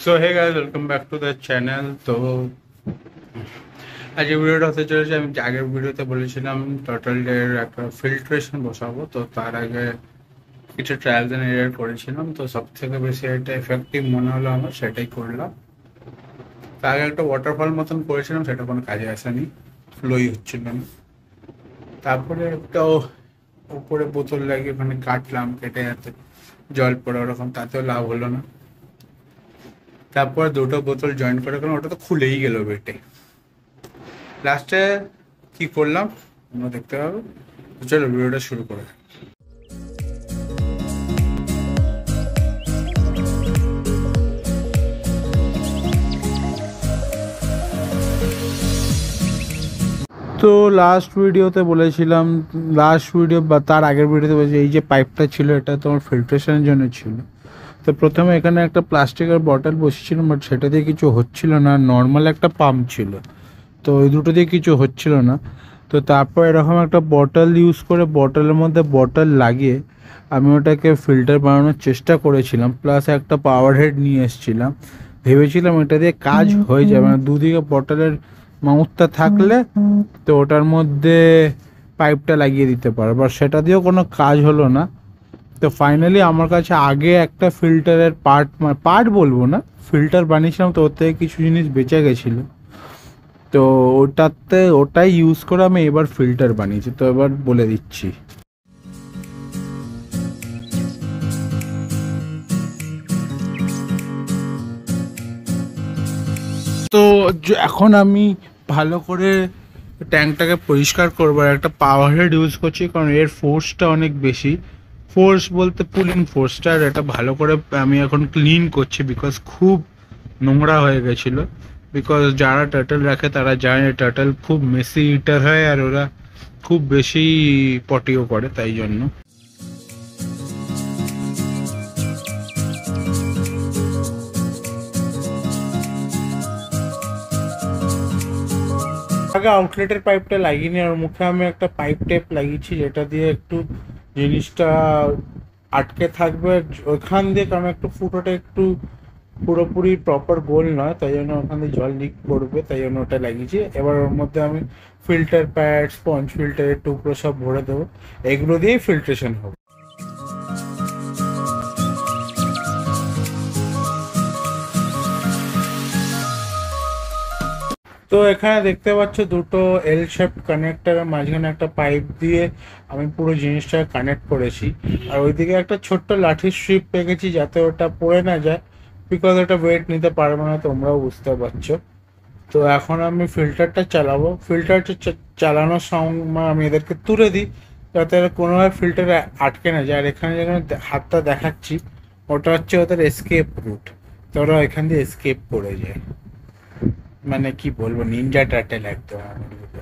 So hey guys, welcome back to the channel. তো আজকে ভিডিওটা হতে চলেছে, আমি আগের ভিডিওতে বলেছিলাম টার্টলের একটা ফিল্ট্রেশন বসাবো। তো তার আগে কিছু ট্রায়ালস এন্ড এরর করেছিলাম, তো সব থেকে বেশি এটা এফেক্টিভ মনে হলো আমার, সেটাই করলাম। তার আগে একটা ওয়াটারফল মতন করেছিলাম, সেটা কোনো কাজে আসেনি, ফ্লোই হচ্ছিল না। তারপরে একটা উপরে বোতল লাগিয়ে ওখানে কাটলাম, কেটে যাতে জল পড়ে, ওরকম তাতেও লাভ হলো না। তারপর দুটো বোতল জয়েন করে গেলাম, ওটা তো খুলেই গেল বেটে। লাস্টে কি করলাম তোমরা দেখতে পাবো। চলো ভিডিওটা শুরু করে। তো লাস্ট ভিডিওতে বলেছিলাম, লাস্ট ভিডিও বা তার আগের ভিডিওতে বলেছি এই যে পাইপটা ছিল এটা তোমার ফিল্ট্রেশনের জন্য ছিল। তো প্রথমে এখানে একটা প্লাস্টিকের বটল বসেছিল, বাট সেটা দিয়ে কিছু হচ্ছিল না, নর্মাল একটা পাম্প ছিল, তো ওই দুটো দিয়ে কিছু হচ্ছিল না। তো তারপর এরকম একটা বটল ইউজ করে বটলের মধ্যে বটল লাগিয়ে আমি ওটাকে ফিল্টার বানানোর চেষ্টা করেছিলাম, প্লাস একটা পাওয়ার হেড নিয়ে এসেছিলাম। ভেবেছিলাম এটা দিয়ে কাজ হয়ে যাবে, মানে দুদিকে বটলের মাউথটা থাকলে তো ওটার মধ্যে পাইপটা লাগিয়ে দিতে পারো, বাট সেটা দিয়েও কোনো কাজ হলো না। তো ফাইনালি আমার কাছে আগে একটা ফিল্টারের পার্ট, মানে পার্ট বলবো না, ফিল্টার বানিয়েছিলাম, তো ওর থেকে কিছু জিনিস বেঁচে গেছিলো। তো ওটাই ইউজ করে আমি এবার ফিল্টার বানিয়েছি। তো এবার বলে দিচ্ছি। তো এখন আমি ভালো করে ট্যাঙ্কটাকে পরিষ্কার করবো, আর একটা পাওয়ার হেড ইউজ করছি, কারণ এর ফোর্সটা অনেক বেশি। ফোর্স বলতে পুলিং ফোর্সটা, আর এটা ভালো করে আমি এখন ক্লিন করছি, বিকজ খুব নোংরা হয়ে গেছিলো। বিকজ যারা টার্টল রাখে তারা জানে টার্টল খুব মেসি ইটার হয়, আর ওরা খুব বেশি পটিও করে, তাই জন্য। আগে আউটলেটের পাইপটা লাগিয়ে নিই, আর মুখে আমি একটা পাইপ টেপ লাগিয়েছি, যেটা দিয়ে একটু জিনিসটা আটকে থাকবে ওইখান দিয়ে, কারণ একটু ফুটোটা একটু পুরোপুরি প্রপার গোল নয়, তাই জন্য ওখান দিয়ে জল লিক করবে, তাই জন্য ওটা লাগিয়েছি। এবার ওর মধ্যে আমি ফিল্টার প্যাড, স্পঞ্জ ফিল্টারের টুকরো সব ভরে দেবো, এগুলো দিয়েই ফিল্ট্রেশন হবে। তো এখানে দেখতে পাচ্ছ দুটো এল শেপ কানেক্টারের মাঝখানে একটা পাইপ দিয়ে আমি পুরো জিনিসটা কানেক্ট করেছি, আর ওইদিকে একটা ছোট্ট লাঠির স্ট্রিপ রেখেছি যাতে ওটা পড়ে না যায়, বিকজ ওটা ওয়েট নিতে পারবে না, তোমরাও বুঝতে পারছো। তো এখন আমি ফিল্টারটা চালাবো। ফিল্টারটা চালানোর সময় আমি এদেরকে তুলে দিই যাতে কোনোভাবে ফিল্টারে আটকে না যায়। আর এখানে যেখানে হাতটা দেখাচ্ছি ওটা হচ্ছে ওদের এসকেপ রুট, তো ওরা এখান দিয়ে এসকেপ করে যায়। মানে কি বলবো, নিনজা টার্টেল একদম আমার মতো।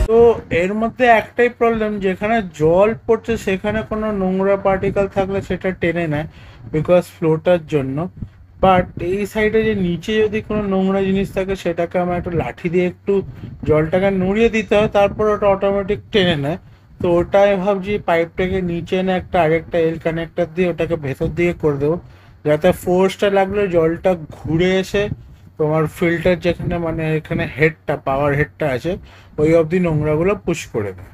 তো এর মধ্যে একটাই প্রবলেম, যেখানে জল পড়ছে সেখানে কোনো নোংরা পার্টিকেল থাকলে সেটা টেনে নেয়, বিকজ ফ্লোটার জন্য। বাট এই সাইডে যে নিচে যদি কোনো নোংরা জিনিস থাকে সেটাকে আমার একটু লাঠি দিয়ে একটু জলটাকে নড়িয়ে দিতে হয়, তারপর ওটা অটোমেটিক টেনে নেয়। তো ওটাই ভাবছি পাইপটাকে নিচে এনে একটা আরেকটা এল কানেক্টর দিয়ে ওটাকে ভেতর দিকে করে দেবো, যাতে ফোর্সটা লাগলে জলটা ঘুরে এসে তোমার ফিল্টার যেখানে, মানে এখানে হেডটা, পাওয়ার হেডটা আছে, ওই অবধি নোংরাগুলো পুশ করে দেয়।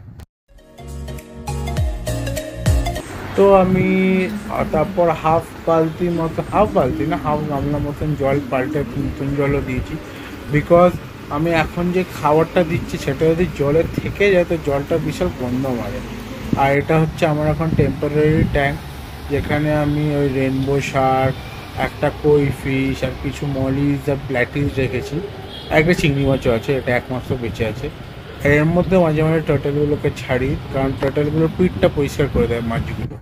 তো আমি তারপর হাফ বালতি মতো, হাফ বালতি না, হাফ গামলা মতন জল পাল্টে নতুন জলও দিয়েছি, বিকজ আমি এখন যে খাবারটা দিচ্ছি সেটা যদি জলের থেকে যায় তো জলটা বিশাল গন্ধ মারে। আর এটা হচ্ছে আমার এখন টেম্পোরারি ট্যাঙ্ক, যেখানে আমি ওই রেনবো শার্ক, একটা কই ফিশ, আর কিছু মলিজ আর প্ল্যাটিস রেখেছি, একটা চিংড়ি মাছও আছে, এটা একমাত্র বেঁচে আছে। এর মধ্যে মাঝে মাঝে টার্টেলগুলোকে ছাড়ি, কারণ টার্টেলগুলোর পিঠটা পরিষ্কার করে দেয় মাছগুলো।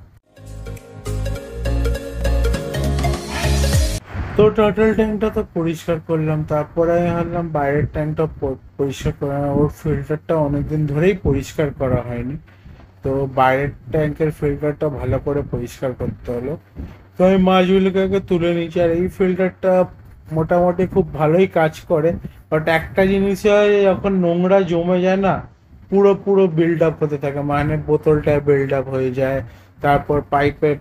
তো টার্টল ট্যাঙ্কটা তো পরিষ্কার করলাম, তারপরে আমি ভাবলাম বাইরের ট্যাঙ্কটা পরিষ্কার করা, ওর ফিল্টারটা অনেকদিন ধরেই পরিষ্কার করা হয়নি, তো বাইরের ট্যাঙ্কের ফিল্টারটা ভালো করে পরিষ্কার করতে হলো। তো আমি মাছগুলোকে আগে তুলে নিচ্ছি। আর এই ফিল্টারটা মোটামুটি খুব ভালোই কাজ করে, বাট একটা জিনিস হয়, যখন নোংরা জমে যায় না, পুরো পুরো বিল্ড আপ হতে থাকে, মানে বোতলটায় বিল্ড আপ হয়ে যায়, তারপর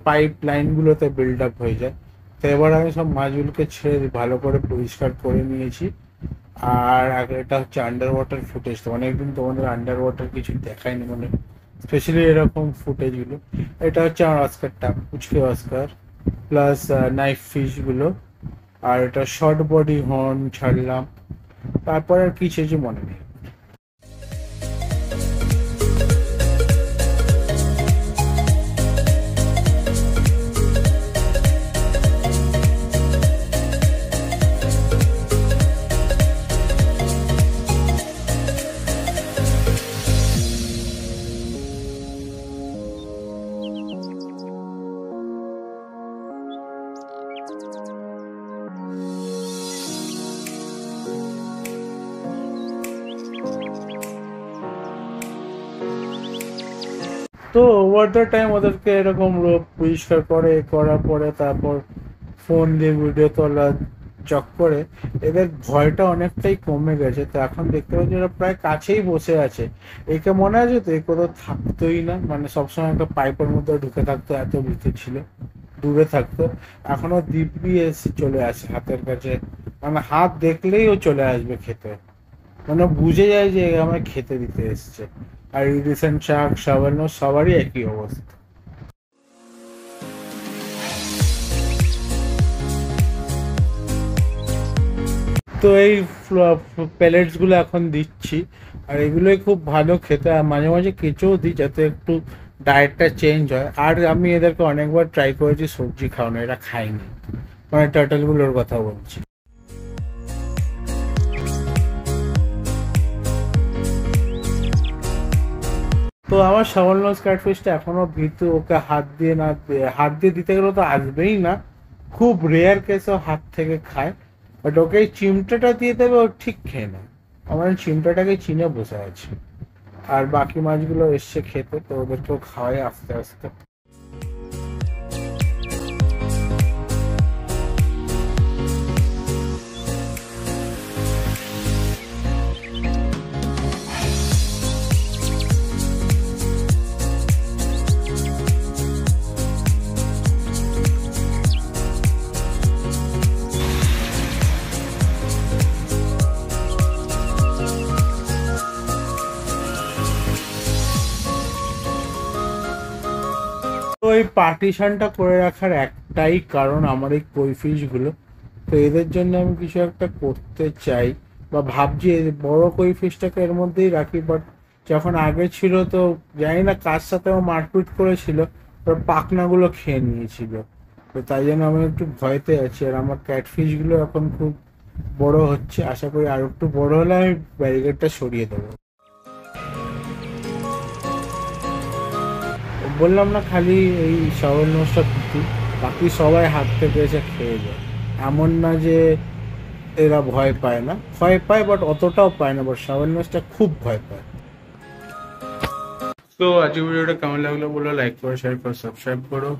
পাইপ লাইনগুলোতে বিল্ড আপ হয়ে যায়। তো এবার আমি সব মাছগুলোকে ছেড়ে দিই, ভালো করে পরিষ্কার করে নিয়েছি। আর আগে এটা হচ্ছে আন্ডার ওয়াটার ফুটেজ, তো অনেকদিন তোমাদের আন্ডার ওয়াটার কিছু দেখায়নি, মানে স্পেশালি এরকম ফুটেজগুলো। এটা হচ্ছে আমার অস্কারটা, পুচকে অস্কার প্লাস নাইফ ফিশগুলো। আর এটা শর্ট বডি হর্ন ছাড়লাম, তারপর আর কি ছেড়েছি মনে নেই। তো ওভার দ্য টাইম ওদেরকে এরকম পরিষ্কার করে করার পরে তারপর ফোন দিয়ে ভিডিও তোলা চক্করে এদের ভয়টা অনেকটাই কমে গেছে। তো এখন দেখতে পাচ্ছি এরা প্রায় কাছেই বসে আছে। একে মনে আছে তো, এ কোথাও থাকতোই না, মানে সবসময় একটা পাইপের মধ্যে ঢুকে থাকতো, এত ভিতরে ছিল, দূরে থাকতো। এখনো দিব্যি এসে চলে আসে হাতের কাছে, মানে হাত দেখলেই ও চলে আসবে খেতে, মানে বুঝে যায় যে আমায় খেতে দিতে এসছে। আর রিসেন্ট শাক সাবানো সবারই একই অবস্থা। তো এই প্যালেটস গুলো এখন দিচ্ছি, আর এগুলোই খুব ভালো খেতে। আর মাঝে মাঝে কেঁচোও দিই যাতে একটু ডায়েটটা চেঞ্জ হয়। আর আমি এদেরকে অনেকবার ট্রাই করেছি সবজি খাওয়ানো, এরা খায়নি, মানে টার্টল গুলোর কথা বলছি। তো আমার সামলনস ক্যাটফিশটা এখনো ভীতু, ওকে হাত দিয়ে দিতে গেলে তো আসবেই না, খুব রেয়ার কেসে হাত থেকে খায়। বাট ওকে এই চিমটাটা দিয়ে দেবে, ও ঠিক খেয়ে নেয়। আমার চিমটাটাকে চিনে বসে আছে। আর বাকি মাছগুলো এসছে খেতে, তো ওদেরকেও খাওয়াই আস্তে আস্তে। তো এই পার্টিশনটা করে রাখার একটাই কারণ, আমার এই কই ফিশগুলো, তো এদের জন্য আমি কিছু একটা করতে চাই, বা ভাবছি এই বড় কই ফিশটাকে এর মধ্যেই রাখি। বাট যখন আগে ছিল তো জানি না কার সাথে ও মারপিট করেছিল, ওর পাখনাগুলো খেয়ে নিয়েছিল। তো তাই জন্য আমি একটু ভয়তে আছি। আর আমার ক্যাটফিশগুলো এখন খুব বড় হচ্ছে, আশা করি আর একটু বড় হলে আমি ব্যারিকেডটা সরিয়ে দেবো। বললাম না খালি এই শাওয়াল নোজটা ভীতু, বাকি সবাই হাত থেকে এসে খেয়ে যায়। এমন না যে এরা ভয় পায় না, ভয় পায় বাট অতটাও পায় না, বাট শাওয়াল নোজটা খুব ভয় পায়। তো আজকে ভিডিওটা কেমন লাগলো বলো, লাইক করো, শেয়ার করো, সাবস্ক্রাইব করো।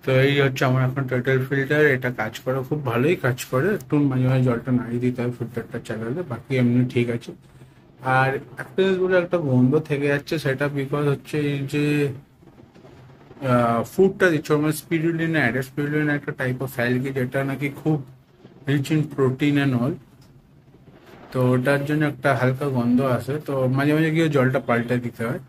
তো এই হচ্ছে আমার এখন টার্টল ফিল্টার, এটা কাজ করে, খুব ভালোই কাজ করে। একটু মাঝে মাঝে জলটা নাড়িয়ে দিতে হয় ফিল্টারটা চালালে, বাকি এমনি ঠিক আছে। আর একটা জিনিস বলে, একটা গন্ধ থেকে যাচ্ছে, সেটা বিকজ হচ্ছে এই যে ফুডটা দিচ্ছ আমার স্পিরুলিনা অ্যাড, স্পিরুলিনা একটা টাইপ অফ অ্যালগি যেটা নাকি খুব rich in protein and all. তো ওটার জন্য একটা হালকা গন্ধ আসে, তো মাঝে মাঝে গিয়ে জলটা পাল্টে দিতে হয়।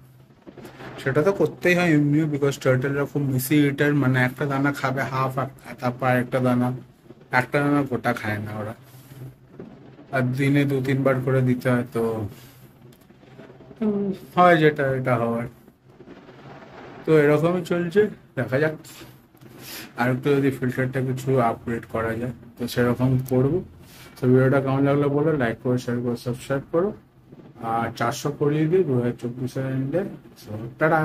সেটা তো করতেই হয় এমনিও, বিকজ টার্টেলরা খুব মিসি ইটার, মানে একটা দানা খাবে হাফ, তারপর একটা দানা গোটা খায় না ওরা। আর দিনে 2-3 বার করে দিতে হয়, তো হয় যেটা এটা হওয়ার। তো এরকমই চলছে, দেখা যাক আর একটু যদি ফিল্টারটা কিছু আপগ্রেড করা যায় তো সেরকম করবো। তো ভিডিওটা কেমন লাগলো বলো, লাইক করো, শেয়ার করো, সাবস্ক্রাইব করো। আর 400 করিয়ে দিই 2024-এর এন্ডে। টাটা।